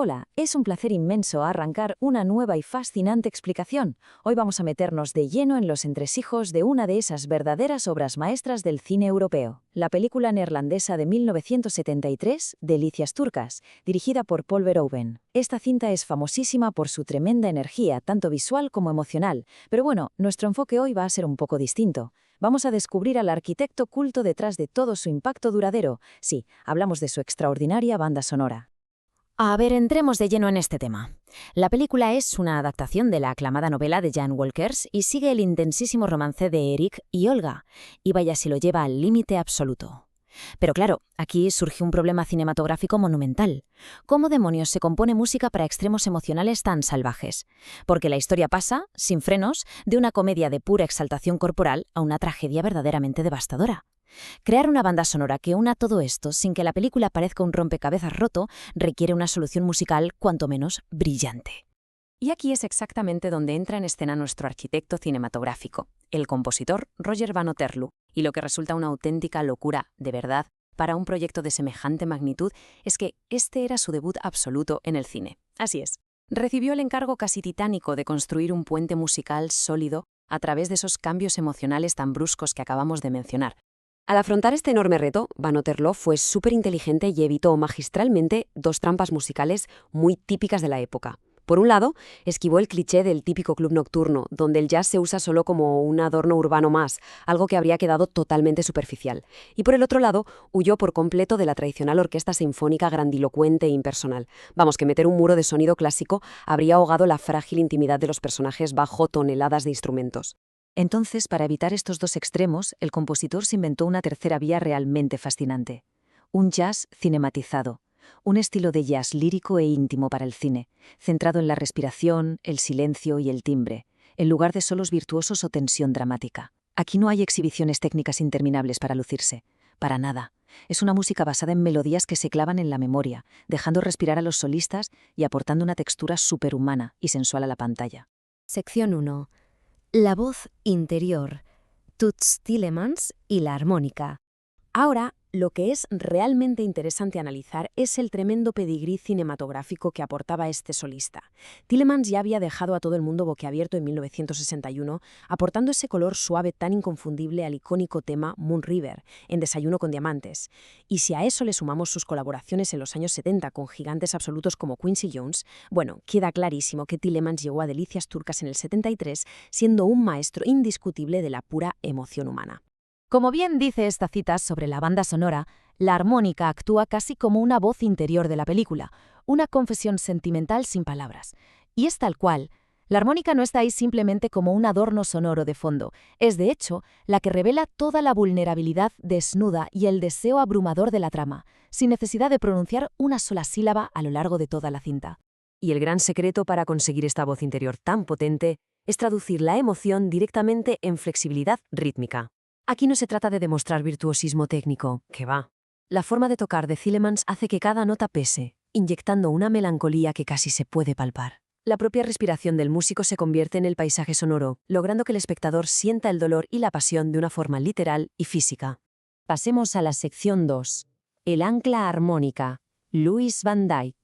Hola, es un placer inmenso arrancar una nueva y fascinante explicación. Hoy vamos a meternos de lleno en los entresijos de una de esas verdaderas obras maestras del cine europeo, la película neerlandesa de 1973, Delicias turcas, dirigida por Paul Verhoeven. Esta cinta es famosísima por su tremenda energía, tanto visual como emocional, pero bueno, nuestro enfoque hoy va a ser un poco distinto. Vamos a descubrir al arquitecto oculto detrás de todo su impacto duradero. Sí, hablamos de su extraordinaria banda sonora. A ver, entremos de lleno en este tema. La película es una adaptación de la aclamada novela de Jan Wolkers y sigue el intensísimo romance de Eric y Olga, y vaya si lo lleva al límite absoluto. Pero claro, aquí surge un problema cinematográfico monumental. ¿Cómo demonios se compone música para extremos emocionales tan salvajes? Porque la historia pasa, sin frenos, de una comedia de pura exaltación corporal a una tragedia verdaderamente devastadora. Crear una banda sonora que una todo esto sin que la película parezca un rompecabezas roto requiere una solución musical cuanto menos brillante. Y aquí es exactamente donde entra en escena nuestro arquitecto cinematográfico, el compositor Roger Van Otterloo, y lo que resulta una auténtica locura, de verdad, para un proyecto de semejante magnitud es que este era su debut absoluto en el cine. Así es. Recibió el encargo casi titánico de construir un puente musical sólido a través de esos cambios emocionales tan bruscos que acabamos de mencionar. Al afrontar este enorme reto, Van Otterloo fue súper inteligente y evitó magistralmente dos trampas musicales muy típicas de la época. Por un lado, esquivó el cliché del típico club nocturno, donde el jazz se usa solo como un adorno urbano más, algo que habría quedado totalmente superficial. Y por el otro lado, huyó por completo de la tradicional orquesta sinfónica grandilocuente e impersonal. Vamos, que meter un muro de sonido clásico habría ahogado la frágil intimidad de los personajes bajo toneladas de instrumentos. Entonces, para evitar estos dos extremos, el compositor se inventó una tercera vía realmente fascinante. Un jazz cinematizado. Un estilo de jazz lírico e íntimo para el cine, centrado en la respiración, el silencio y el timbre, en lugar de solos virtuosos o tensión dramática. Aquí no hay exhibiciones técnicas interminables para lucirse. Para nada. Es una música basada en melodías que se clavan en la memoria, dejando respirar a los solistas y aportando una textura superhumana y sensual a la pantalla. Sección 1. La voz interior, Toots Thielemans y la armónica. Ahora, lo que es realmente interesante analizar es el tremendo pedigrí cinematográfico que aportaba este solista. Thielemans ya había dejado a todo el mundo boquiabierto en 1961, aportando ese color suave tan inconfundible al icónico tema Moon River, en Desayuno con Diamantes. Y si a eso le sumamos sus colaboraciones en los años 70 con gigantes absolutos como Quincy Jones, bueno, queda clarísimo que Thielemans llegó a Delicias turcas en el 73, siendo un maestro indiscutible de la pura emoción humana. Como bien dice esta cita sobre la banda sonora, la armónica actúa casi como una voz interior de la película, una confesión sentimental sin palabras. Y es tal cual. La armónica no está ahí simplemente como un adorno sonoro de fondo, es de hecho la que revela toda la vulnerabilidad desnuda y el deseo abrumador de la trama, sin necesidad de pronunciar una sola sílaba a lo largo de toda la cinta. Y el gran secreto para conseguir esta voz interior tan potente es traducir la emoción directamente en flexibilidad rítmica. Aquí no se trata de demostrar virtuosismo técnico, que va. La forma de tocar de Thielemans hace que cada nota pese, inyectando una melancolía que casi se puede palpar. La propia respiración del músico se convierte en el paisaje sonoro, logrando que el espectador sienta el dolor y la pasión de una forma literal y física. Pasemos a la sección 2. El ancla armónica. Louis Van Dyke.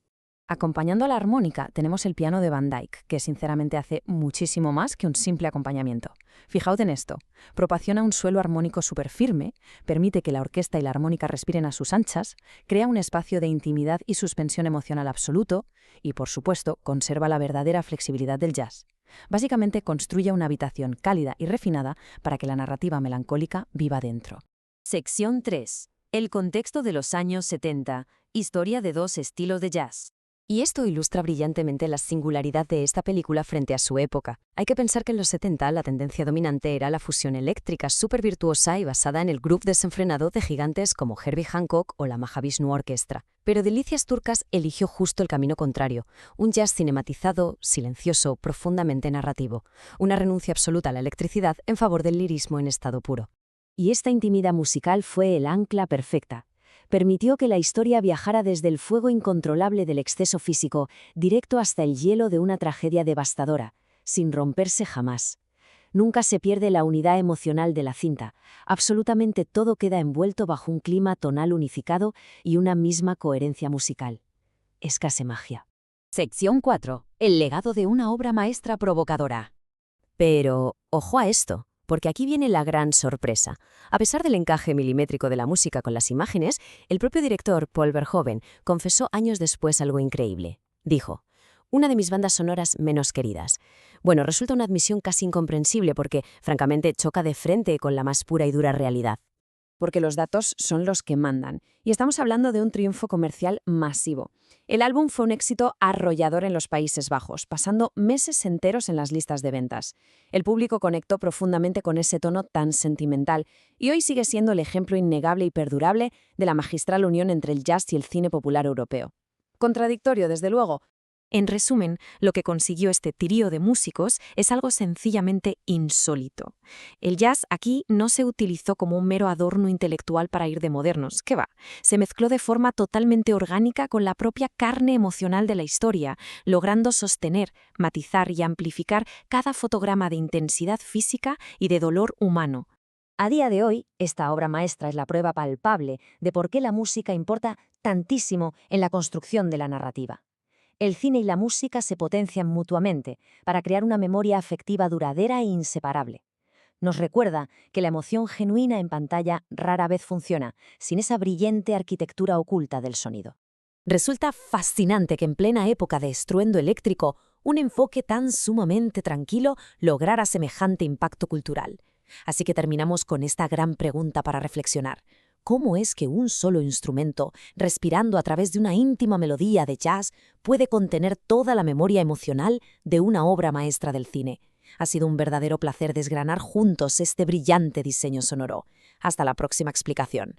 Acompañando a la armónica tenemos el piano de Van Dyke, que sinceramente hace muchísimo más que un simple acompañamiento. Fijaos en esto, proporciona un suelo armónico súper firme, permite que la orquesta y la armónica respiren a sus anchas, crea un espacio de intimidad y suspensión emocional absoluto y, por supuesto, conserva la verdadera flexibilidad del jazz. Básicamente construye una habitación cálida y refinada para que la narrativa melancólica viva dentro. Sección 3. El contexto de los años 70. Historia de dos estilos de jazz. Y esto ilustra brillantemente la singularidad de esta película frente a su época. Hay que pensar que en los 70 la tendencia dominante era la fusión eléctrica súper virtuosa y basada en el groove desenfrenado de gigantes como Herbie Hancock o la Mahavishnu Orchestra. Pero Delicias turcas eligió justo el camino contrario, un jazz cinematizado, silencioso, profundamente narrativo, una renuncia absoluta a la electricidad en favor del lirismo en estado puro. Y esta intimidad musical fue el ancla perfecta. Permitió que la historia viajara desde el fuego incontrolable del exceso físico directo hasta el hielo de una tragedia devastadora, sin romperse jamás. Nunca se pierde la unidad emocional de la cinta, absolutamente todo queda envuelto bajo un clima tonal unificado y una misma coherencia musical. Es casi magia. Sección 4. El legado de una obra maestra provocadora. Pero, ojo a esto, porque aquí viene la gran sorpresa. A pesar del encaje milimétrico de la música con las imágenes, el propio director, Paul Verhoeven, confesó años después algo increíble. Dijo: una de mis bandas sonoras menos queridas. Bueno, resulta una admisión casi incomprensible porque, francamente, choca de frente con la más pura y dura realidad. Porque los datos son los que mandan. Y estamos hablando de un triunfo comercial masivo. El álbum fue un éxito arrollador en los Países Bajos, pasando meses enteros en las listas de ventas. El público conectó profundamente con ese tono tan sentimental y hoy sigue siendo el ejemplo innegable y perdurable de la magistral unión entre el jazz y el cine popular europeo. Contradictorio, desde luego. En resumen, lo que consiguió este trío de músicos es algo sencillamente insólito. El jazz aquí no se utilizó como un mero adorno intelectual para ir de modernos, ¿qué va? Se mezcló de forma totalmente orgánica con la propia carne emocional de la historia, logrando sostener, matizar y amplificar cada fotograma de intensidad física y de dolor humano. A día de hoy, esta obra maestra es la prueba palpable de por qué la música importa tantísimo en la construcción de la narrativa. El cine y la música se potencian mutuamente para crear una memoria afectiva duradera e inseparable. Nos recuerda que la emoción genuina en pantalla rara vez funciona sin esa brillante arquitectura oculta del sonido. Resulta fascinante que en plena época de estruendo eléctrico, un enfoque tan sumamente tranquilo lograra semejante impacto cultural. Así que terminamos con esta gran pregunta para reflexionar. ¿Cómo es que un solo instrumento, respirando a través de una íntima melodía de jazz, puede contener toda la memoria emocional de una obra maestra del cine? Ha sido un verdadero placer desgranar juntos este brillante diseño sonoro. Hasta la próxima explicación.